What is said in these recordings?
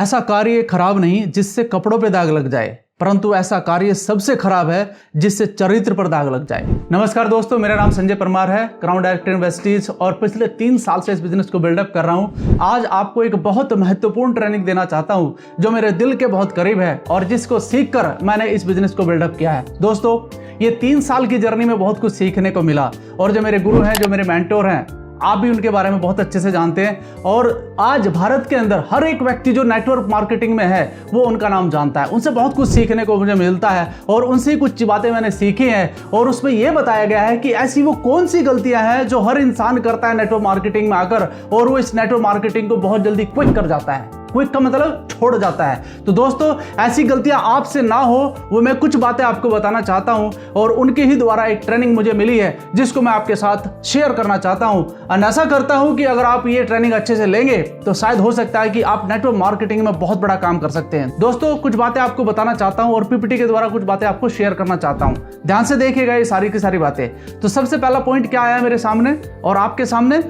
ऐसा कार्य खराब नहीं जिससे कपड़ों पे दाग लग जाए, परंतु ऐसा कार्य सबसे खराब है जिससे चरित्र पर दाग लग जाए। नमस्कार दोस्तों, मेरा नाम संजय परमार है, क्राउन डायरेक्टर इन्वेस्टीज, और पिछले 3 साल से इस बिजनेस को बिल्डअप कर रहा हूं। आज आपको एक बहुत महत्वपूर्ण ट्रेनिंग देना चाहता हूं जो मेरे दिल के बहुत करीब है और जिसको सीखकर मैंने इस बिजनेस को बिल्डअप किया है। दोस्तों, ये 3 साल की जर्नी में बहुत कुछ सीखने को मिला और जो मेरे गुरु हैं, जो मेरे मेंटोर हैं, आप भी उनके बारे में बहुत अच्छे से जानते हैं। और आज भारत के अंदर हर एक व्यक्ति जो नेटवर्क मार्केटिंग में है वो उनका नाम जानता है। उनसे बहुत कुछ सीखने को मुझे मिलता है और उनसे कुछ बातें मैंने सीखी हैं और उसमें यह बताया गया है कि ऐसी वो कौन सी गलतियां हैं जो हर इंसान करता है नेटवर्क मार्केटिंग में आकर, और वो इस नेटवर्क मार्केटिंग को बहुत जल्दी क्विट कर जाता है। क्विक का मतलब छोड़ जाता है। तो दोस्तों, ऐसी गलतियां आपसे ना हो वो मैं कुछ बातें आपको बताना चाहता हूं और उनके ही द्वारा एक ट्रेनिंग मुझे मिली है जिसको मैं आपके साथ शेयर करना चाहता हूं। और ऐसा करता हूं कि अगर आप ये ट्रेनिंग अच्छे से लेंगे तो शायद हो सकता है कि आप नेटवर्क मार्केटिंग में बहुत बड़ा काम कर सकते हैं। दोस्तों, कुछ बातें आपको बताना चाहता हूं और पीपीटी के द्वारा कुछ बातें आपको शेयर करना चाहता हूं। ध्यान से देखिएगा ये सारी की सारी बातें। तो सबसे पहला पॉइंट क्या आया मेरे सामने और आपके सामने,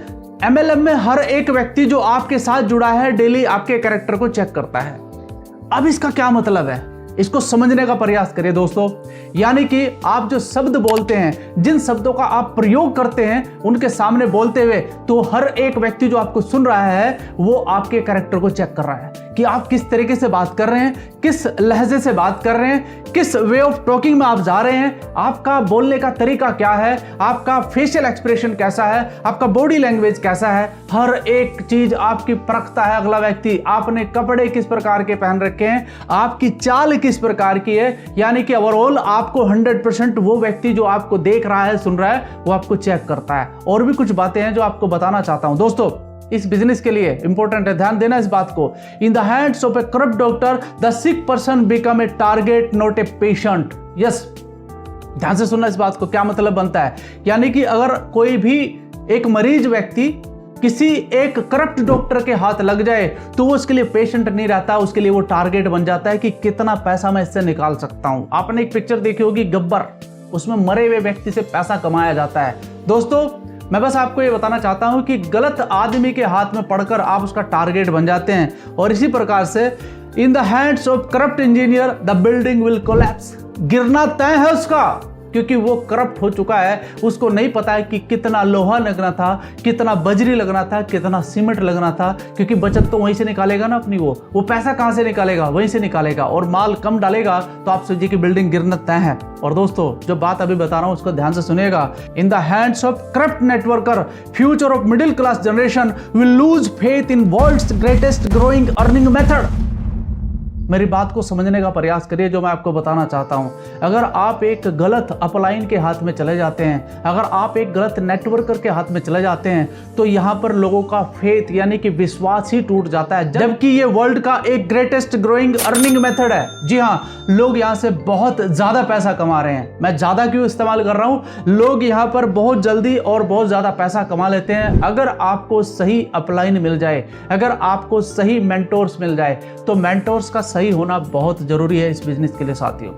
MLM में हर एक व्यक्ति जो आपके साथ जुड़ा है डेली आपके कैरेक्टर को चेक करता है। अब इसका क्या मतलब है, इसको समझने का प्रयास करिए दोस्तों। यानी कि आप जो शब्द बोलते हैं, जिन शब्दों का आप प्रयोग करते हैं उनके सामने बोलते हुए, तो हर एक व्यक्ति जो आपको सुन रहा है वो आपके कैरेक्टर को चेक कर रहा है कि आप किस तरीके से बात कर रहे हैं, किस लहजे से बात कर रहे हैं, किस वे ऑफ टॉकिंग में आप जा रहे हैं, आपका बोलने का तरीका क्या है, आपका फेशियल एक्सप्रेशन कैसा है, आपका बॉडी लैंग्वेज कैसा है। हर एक चीज आपकी परखता है अगला व्यक्ति। आपने कपड़े किस प्रकार के पहन रखे हैं, आपकी चाल किस प्रकार की है, यानी कि ओवरऑल आपको 100% वो व्यक्ति जो आपको देख रहा है, सुन रहा है, वो आपको चेक करता है। और भी कुछ बातें हैं जो आपको बताना चाहता हूं दोस्तों। इस बिजनेस के लिए इंपॉर्टेंट है, ध्यान देना इस बात को। इन the hands of A corrupt doctor the sick person become a target not a patient. Yes, ध्यान से सुनना इस बात को, क्या मतलब बनता है। यानी कि अगर कोई भी एक मरीज व्यक्ति किसी एक करप्ट डॉक्टर के हाथ लग जाए तो वो उसके लिए पेशेंट नहीं रहता, उसके लिए वो टारगेट बन जाता है कि कितना पैसा मैं इससे निकाल सकता हूं। आपने एक पिक्चर देखी होगी गब्बर, उसमें मरे हुए व्यक्ति से पैसा कमाया जाता है। दोस्तों, मैं बस आपको ये बताना चाहता हूं कि गलत आदमी के हाथ में पड़कर आप उसका टारगेट बन जाते हैं। और इसी प्रकार से इन the hands of corrupt engineer the building will collapse. गिरना तय है उसका, क्योंकि वो करप्ट हो चुका है। उसको नहीं पता है कि कितना लोहा लगना था, कितना बजरी लगना था, कितना सीमेंट लगना था, क्योंकि बचत तो वहीं से निकालेगा ना अपनी। वो पैसा कहां से निकालेगा, वहीं से निकालेगा। और माल कम डालेगा तो आप सोचिए कि बिल्डिंग गिरना तय है। और दोस्तों, जो बात अभी बता रहा हूं उसको ध्यान से सुनिएगा। In the hands of corrupt networker future of middle class generation will lose faith in world's greatest growing earning method. मेरी बात को समझने का प्रयास करिए जो मैं आपको बताना चाहता हूं। अगर आप एक गलत अपलाइन के हाथ में चले जाते हैं, अगर आप एक गलत नेटवर्कर के हाथ में चले जाते हैं, तो यहां पर लोगों का फेथ यानी कि विश्वास ही टूट जाता है। जबकि ये वर्ल्ड का एक ग्रेटेस्ट ग्रोइंग अर्निंग मेथड है। जी हां, लोग यहां से बहुत ज्यादा पैसा कमा रहे हैं। मैं ज्यादा क्यों इस्तेमाल कर रहा हूं, लोग यहां पर बहुत जल्दी और बहुत ज्यादा पैसा कमा लेते हैं अगर आपको सही अपलाइन मिल जाए, अगर आपको सही मेंटोर्स मिल जाए। तो मेंटोर्स का सही होना बहुत जरूरी है इस बिजनेस के लिए साथियों।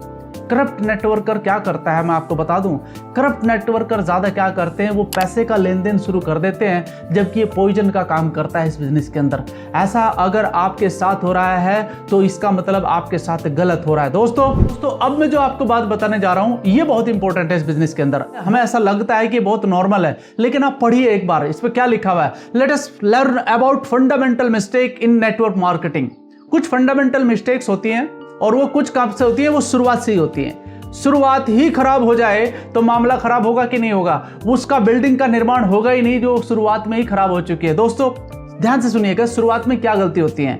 करप्ट नेटवर्कर क्या करता है मैं आपको बता दूं। करप्ट नेटवर्कर ज्यादा क्या करते हैं, वो पैसे का लेन देन शुरू कर देते हैं, जबकि ये पॉइजन का काम करता है इस बिजनेस के अंदर। ऐसा अगर आपके साथ हो रहा है तो इसका मतलब आपके साथ गलत हो रहा है। दोस्तों, अब मैं जो आपको बात बताने जा रहा हूं ये बहुत इंपॉर्टेंट है इस बिजनेस के अंदर। हमें ऐसा लगता है कि बहुत नॉर्मल है, लेकिन आप पढ़िए एक बार, इस पर क्या लिखा हुआ है। Let us learn about fundamental mistake in network marketing. कुछ फंडामेंटल मिस्टेक्स होती हैं और वो कुछ काम से होती है, वो शुरुआत से ही होती है। शुरुआत ही खराब हो जाए तो मामला खराब होगा कि नहीं होगा, उसका बिल्डिंग का निर्माण होगा ही नहीं जो शुरुआत में ही खराब हो चुकी है। दोस्तों, ध्यान से सुनिएगा, शुरुआत में क्या गलती होती है।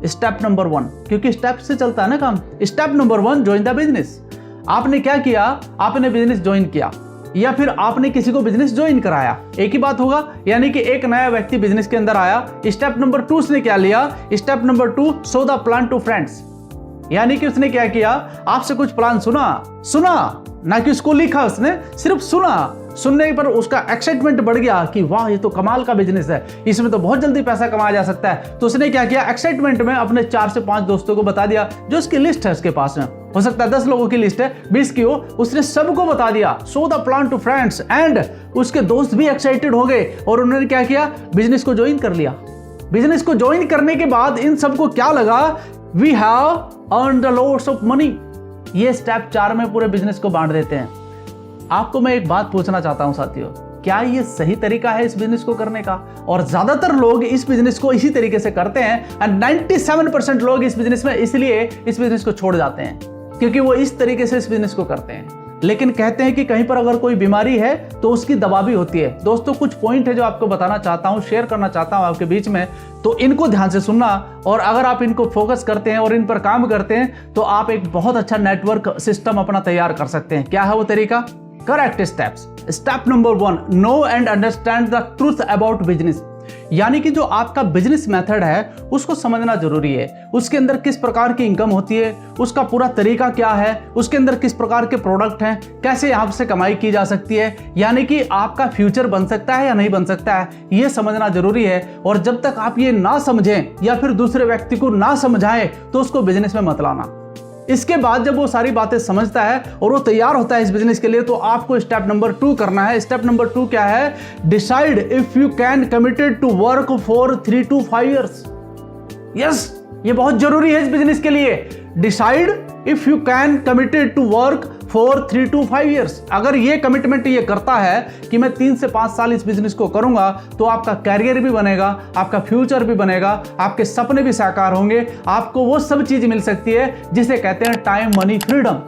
स्टेप नंबर 1, क्योंकि स्टेप से चलता है ना काम। Step number 1, join the business. आपने क्या किया, आपने बिजनेस ज्वाइन किया या फिर आपने किसी को बिजनेस ज्वाइन कराया, एक ही बात होगा। यानी कि एक नया व्यक्ति बिजनेस के अंदर आया। स्टेप नंबर 2 उसने क्या लिया, step number 2, show the plan to friends. यानी कि उसने क्या किया, आपसे कुछ प्लान सुना, ना कि उसको लिखा, उसने सिर्फ सुना। सुनने पर उसका एक्साइटमेंट बढ़ गया कि वाह, ये तो कमाल का बिजनेस है, इसमें तो बहुत जल्दी पैसा कमाया जा सकता है। तो उसने क्या किया, एक्साइटमेंट में अपने 4 से 5 दोस्तों को बता दिया, जो उसकी लिस्ट है उसके पास में। हो सकता है 10 लोगों की लिस्ट है, 20 की हो, उसने सबको बता दिया, show the plan to friends. And उसके दोस्त भी एक्साइटेड हो गए और उन्होंने क्या किया, बिजनेस को ज्वाइन कर लिया। बिजनेस को ज्वाइन करने के बाद इन सबको क्या लगा, we have earn the lots of money. ये स्टेप 4 में पूरे बिजनेस को बांट देते हैं। आपको मैं एक बात पूछना चाहता हूं साथियों, क्या ये सही तरीका है इस बिजनेस को करने का? और ज्यादातर लोग इस बिजनेस को इसी तरीके से करते हैं एंड 97% लोग इस बिजनेस में इसलिए इस बिजनेस को छोड़ जाते हैं क्योंकि वो इस तरीके से इस बिजनेस को करते हैं। लेकिन कहते हैं कि कहीं पर अगर कोई बीमारी है तो उसकी दवा भी होती है। दोस्तों कुछ पॉइंट है जो आपको बताना चाहता हूं, शेयर करना चाहता हूं आपके बीच में, तो इनको ध्यान से सुनना और अगर आप इनको फोकस करते हैं और इन पर काम करते हैं तो आप एक बहुत अच्छा नेटवर्क सिस्टम अपना तैयार कर सकते हैं। क्या है वो तरीका? Correct steps. Step number 1, know and understand the truth about business. यानी कि जो आपका बिजनेस मेथड है उसको समझना जरूरी है। उसके अंदर किस प्रकार की इनकम होती है, उसका पूरा तरीका क्या है, उसके अंदर किस प्रकार के प्रोडक्ट हैं, कैसे यहाँ से कमाई की जा सकती है, यानी कि आपका फ्यूचर बन सकता है या नहीं बन सकता है, ये समझना जरूरी है। और जब तक आप ये ना समझें या फिर दूसरे व्यक्ति को ना समझाएं तो उसको बिजनेस में मत लाना। इसके बाद जब वो सारी बातें समझता है और वो तैयार होता है इस बिजनेस के लिए तो आपको स्टेप नंबर 2 करना है। स्टेप नंबर 2 क्या है? Decide if you can committed to work for 3 to 5 years। Yes, ये बहुत जरूरी है इस बिजनेस के लिए। Decide if you can committed to work for 3 to 5 years। अगर ये कमिटमेंट ये करता है कि मैं 3 से 5 साल इस बिजनेस को करूंगा तो आपका कैरियर भी बनेगा, आपका फ्यूचर भी बनेगा, आपके सपने भी साकार होंगे, आपको वो सब चीज मिल सकती है जिसे कहते हैं टाइम, मनी, फ्रीडम।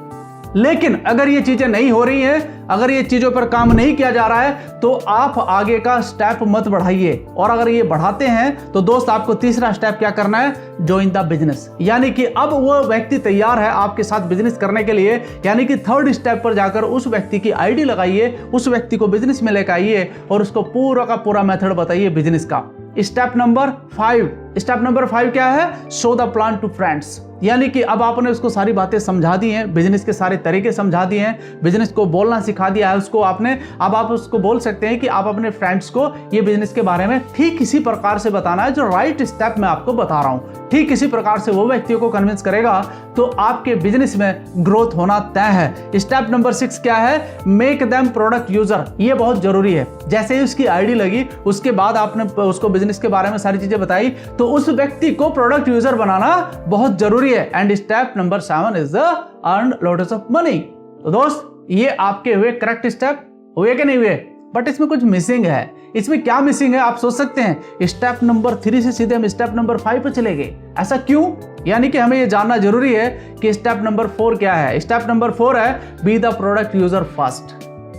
लेकिन अगर ये चीजें नहीं हो रही हैं, अगर ये चीजों पर काम नहीं किया जा रहा है तो आप आगे का स्टेप मत बढ़ाइए। और अगर ये बढ़ाते हैं तो दोस्त आपको तीसरा स्टेप क्या करना है? Join the business. यानी कि अब वो व्यक्ति तैयार है आपके साथ बिजनेस करने के लिए, यानी कि 3rd स्टेप पर जाकर उस व्यक्ति की आईडी लगाइए, उस व्यक्ति को बिजनेस में लेकर आइए और उसको पूरा का पूरा मेथड बताइए बिजनेस का। Step number 5। स्टेप नंबर 5 क्या है? Show the plan to friends. यानी कि अब आपने उसको सारी बातें समझा दी हैं, बिजनेस के सारे तरीके समझा दिए हैं, बिजनेस को बोलना सिखा दिया है उसको आपने। अब आप उसको बोल सकते हैं कि आप अपने फ्रेंड्स को ये बिजनेस के बारे में ठीक इसी प्रकार से बताना है जो राइट स्टेप मैं आपको बता रहा हूं। ठीक इसी प्रकार से वो व्यक्तियों को कन्विंस करेगा तो आपके बिजनेस में ग्रोथ होना तय है। स्टेप नंबर 6 क्या है? Make them product user. ये बहुत जरूरी है। जैसे ही उसकी आईडी लगी उसके बाद आपने उसको बिजनेस के बारे में सारी चीजें बताई तो उस व्यक्ति को प्रोडक्ट यूजर बनाना बहुत जरूरी है। And step number 7 is earn lots of money. तो दोस्त ये आपके हुए करेक्ट स्टेप, हुए कि नहीं हुए? बट इसमें कुछ मिसिंग है। इसमें क्या मिसिंग है आप सोच सकते हैं? स्टेप नंबर 3 से सीधे हम स्टेप नंबर 5 पे चले गए। ऐसा क्यों? यानी कि हमें ये जानना जरूरी है कि स्टेप नंबर 4 क्या है। स्टेप नंबर 4 है be the product user first.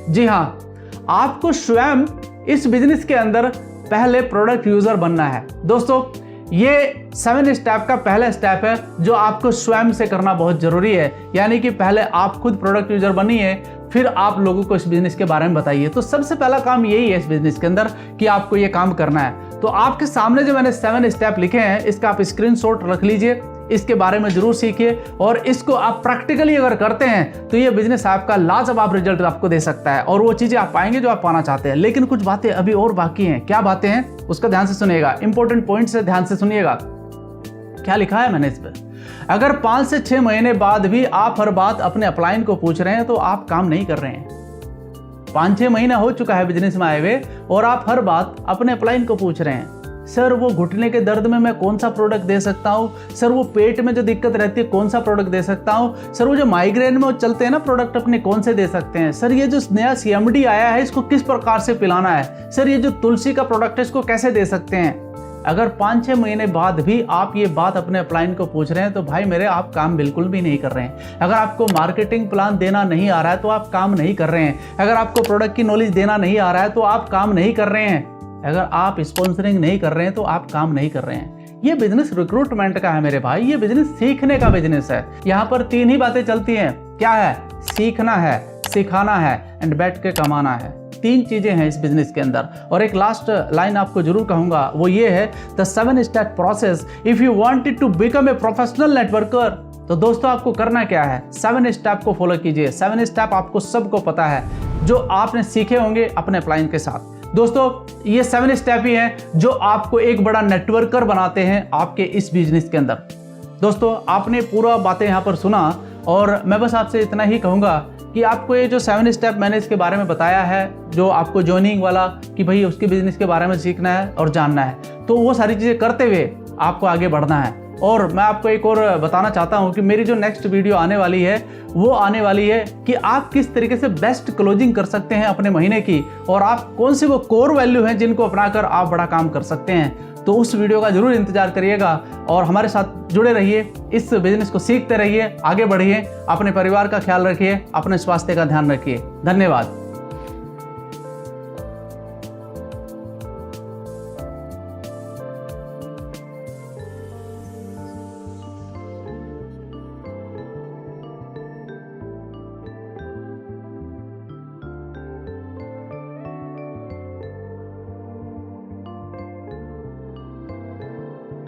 जी हाँ, आपको स्वयं इस बिजनेस के अंदर पहले प्रोडक्ट यूजर बनना है। दोस्तों ये 7 स्टेप का पहला स्टेप है जो आपको स्वयं से करना बहुत जरूरी है। यानी कि पहले आप खुद प्रोडक्ट यूजर बनिए, फिर आप लोगों को इस बिजनेस के बारे में बताइए। तो सबसे पहला काम यही है इस बिजनेस के अंदर कि आपको ये काम करना है। तो आपके सामने जो मैंने 7 स्टेप लिखे हैं इसका आप स्क्रीनशॉट रख लीजिए, इसके बारे में जरूर सीखिए और इसको आप प्रैक्टिकली अगर करते हैं तो ये बिजनेस आपका लाजवाब रिजल्ट आपको दे सकता है और वो चीजें आप पाएंगे जो आप पाना चाहते हैं। लेकिन कुछ बातें अभी और बाकी हैं। क्या बातें हैं उसका ध्यान से सुनिएगा, इंपॉर्टेंट पॉइंट से ध्यान से सुनिएगा। क्या लिखा है मैंने इस पर? अगर 5 से 6 महीने बाद भी आप हर बात अपने अपलाइन को पूछ रहे हैं तो आप काम नहीं कर रहे हैं। 5-6 महीना हो चुका है बिजनेस में आए हुए और आप हर बात अपने अपलाइन को पूछ रहे हैं, सर वो घुटने के दर्द में मैं कौन सा प्रोडक्ट दे सकता हूँ, सर वो पेट में जो दिक्कत रहती है कौन सा प्रोडक्ट दे सकता हूँ, सर वो जो माइग्रेन में वो चलते हैं ना प्रोडक्ट अपने कौन से दे सकते हैं, सर ये जो नया CMD आया है इसको किस प्रकार से पिलाना है, सर ये जो तुलसी का प्रोडक्ट है इसको कैसे दे सकते हैं। अगर 5-6 महीने बाद भी आप ये बात अपने अपलाइन को पूछ रहे हैं तो भाई मेरे आप काम बिल्कुल भी नहीं कर रहे हैं। अगर आपको मार्केटिंग प्लान देना नहीं आ रहा है तो आप काम नहीं कर रहे हैं। अगर आपको प्रोडक्ट की नॉलेज देना नहीं आ रहा है तो आप काम नहीं कर रहे हैं। अगर आप स्पॉन्सरिंग नहीं कर रहे हैं तो आप काम नहीं कर रहे हैं। ये बिजनेस रिक्रूटमेंट का है मेरे भाई, ये बिजनेस सीखने का बिजनेस है। यहाँ पर 3 ही बातें चलती हैं। क्या है? सीखना है, सिखाना है एंड बैठ के कमाना है। 3 चीजें हैं इस बिजनेस के अंदर। और एक लास्ट लाइन आपको जरूर कहूंगा वो ये है, the 7 step process if you wanted to become a professional networker. तो दोस्तों आपको करना क्या है? 7 स्टेप को फॉलो कीजिए। 7 स्टेप आपको सबको पता है जो आपने सीखे होंगे अपने अपलाइन के साथ। दोस्तों ये 7 स्टेप ही हैं जो आपको एक बड़ा नेटवर्कर बनाते हैं आपके इस बिजनेस के अंदर। दोस्तों आपने पूरा बातें यहाँ पर सुना और मैं बस आपसे इतना ही कहूँगा कि आपको ये जो 7 स्टेप मैंने इसके बारे में बताया है, जो आपको जॉइनिंग वाला कि भाई उसके बिजनेस के बारे में सीखना है और जानना है, तो वो सारी चीज़ें करते हुए आपको आगे बढ़ना है। और मैं आपको एक और बताना चाहता हूं कि मेरी जो नेक्स्ट वीडियो आने वाली है वो आने वाली है कि आप किस तरीके से बेस्ट क्लोजिंग कर सकते हैं अपने महीने की, और आप कौन सी वो कोर वैल्यू हैं जिनको अपनाकर आप बड़ा काम कर सकते हैं। तो उस वीडियो का जरूर इंतजार करिएगा और हमारे साथ जुड़े रहिए, इस बिजनेस को सीखते रहिए, आगे बढ़िए, अपने परिवार का ख्याल रखिए, अपने स्वास्थ्य का ध्यान रखिए। धन्यवाद।